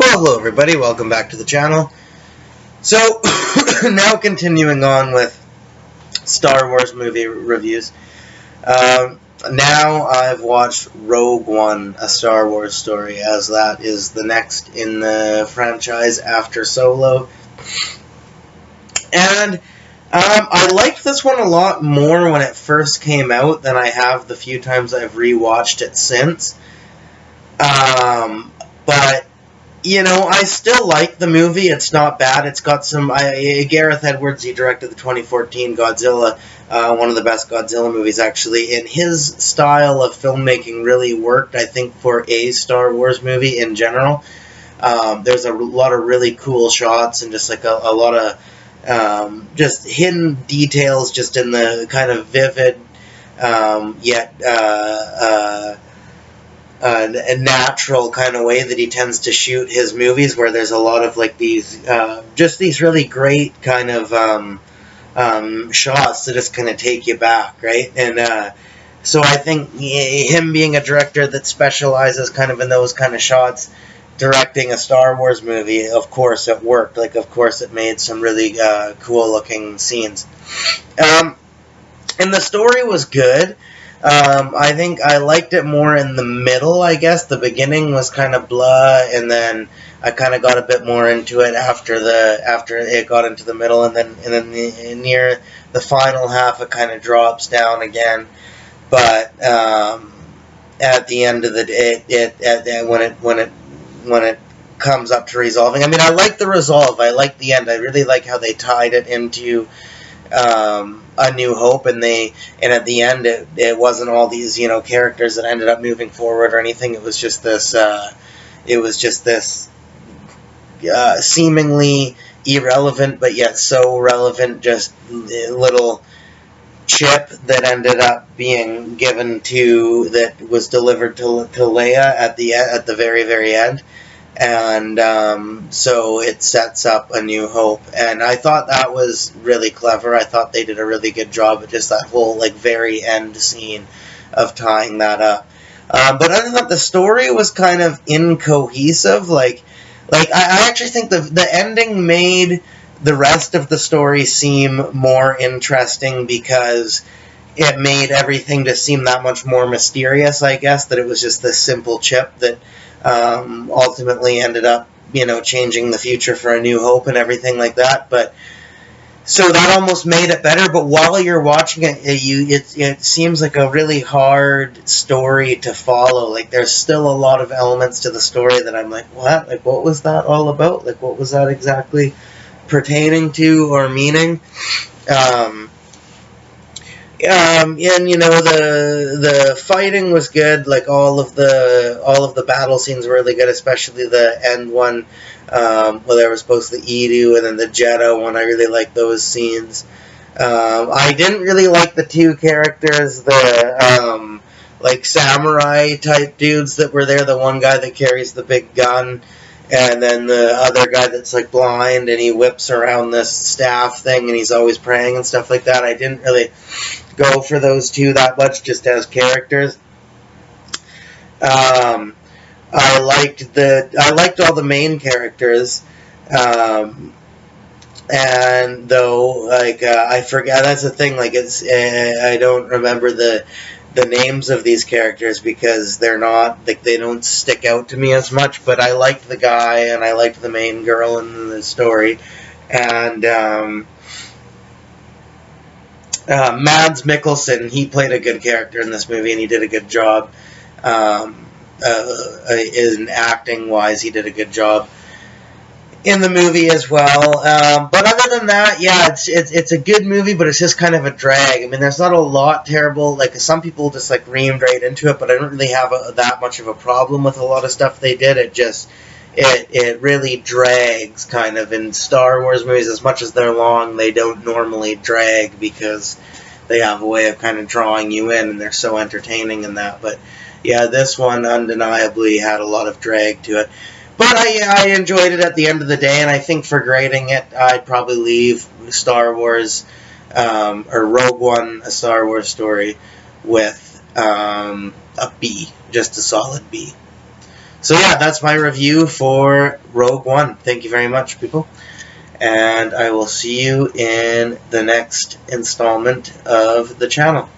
Well, hello everybody, welcome back to the channel. So, now continuing on with Star Wars movie reviews. Now I've watched Rogue One, A Star Wars Story, as that is the next in the franchise after Solo. And I liked this one a lot more when it first came out than I have the few times I've rewatched it since. But you know, I still like the movie. It's not bad. It's got some... Gareth Edwards, he directed the 2014 Godzilla, one of the best Godzilla movies, actually. And his style of filmmaking really worked, I think, for a Star Wars movie in general. There's a lot of really cool shots and just like a lot of just hidden details just in the kind of vivid yet... a natural kind of way that he tends to shoot his movies, where there's a lot of like these just these really great kind of shots that just kind of take you back, right? And so I think him being a director that specializes kind of in those kind of shots, directing a Star Wars movie, of course it worked. Like, of course it made some really cool looking scenes. And the story was good. I think I liked it more in the middle, I guess. The beginning was kind of blah, and then I kind of got a bit more into it after it got into the middle, and then near the final half it kind of drops down again. But at the end of the day, when it comes up to resolving, I mean, I like the resolve. I like the end. I really like how they tied it into A New Hope, and at the end it wasn't all these characters that ended up moving forward or anything. It was just this seemingly irrelevant but yet so relevant, just little chip that ended up being that was delivered to Leia at the very, very end. And so it sets up A New Hope, and I thought that was really clever. I thought they did a really good job at just that whole very end scene of tying that up. But other than that, the story was kind of incohesive. Like I actually think the ending made the rest of the story seem more interesting, because it made everything just seem that much more mysterious, I guess, that it was just this simple chip that ultimately ended up, changing the future for A New Hope and everything like that. But so that almost made it better. But while you're watching it, it seems like a really hard story to follow. Like, there's still a lot of elements to the story that I'm like, what? Like, what was that all about? Like, what was that exactly pertaining to or meaning? And the fighting was good. Like, all of the battle scenes were really good, especially the end one, where there was both the Edu and then the Jedha one. I really liked those scenes. I didn't really like the two characters, the samurai type dudes that were there. The one guy that carries the big gun, and then the other guy that's blind, and he whips around this staff thing, and he's always praying and stuff like that. I didn't really go for those two that much, just as characters. I liked all the main characters, and though I forgot, that's the thing. I don't remember the names of these characters, because they're not they don't stick out to me as much. But I liked the guy, and I liked the main girl in the story, and Mads Mikkelsen, he played a good character in this movie, and he did a good job. In acting wise, he did a good job in the movie as well. But other than that, yeah, it's a good movie, but it's just kind of a drag. I mean, there's not a lot terrible. Some people just reamed right into it, but I don't really have that much of a problem with a lot of stuff they did. It really drags, kind of. In Star Wars movies, as much as they're long, they don't normally drag, because they have a way of kind of drawing you in, and they're so entertaining in that. But yeah, this one undeniably had a lot of drag to it. But I enjoyed it at the end of the day, and I think for grading it, I'd probably leave Star Wars, or Rogue One, A Star Wars Story, with a B, just a solid B. So yeah, that's my review for Rogue One. Thank you very much, people. And I will see you in the next installment of the channel.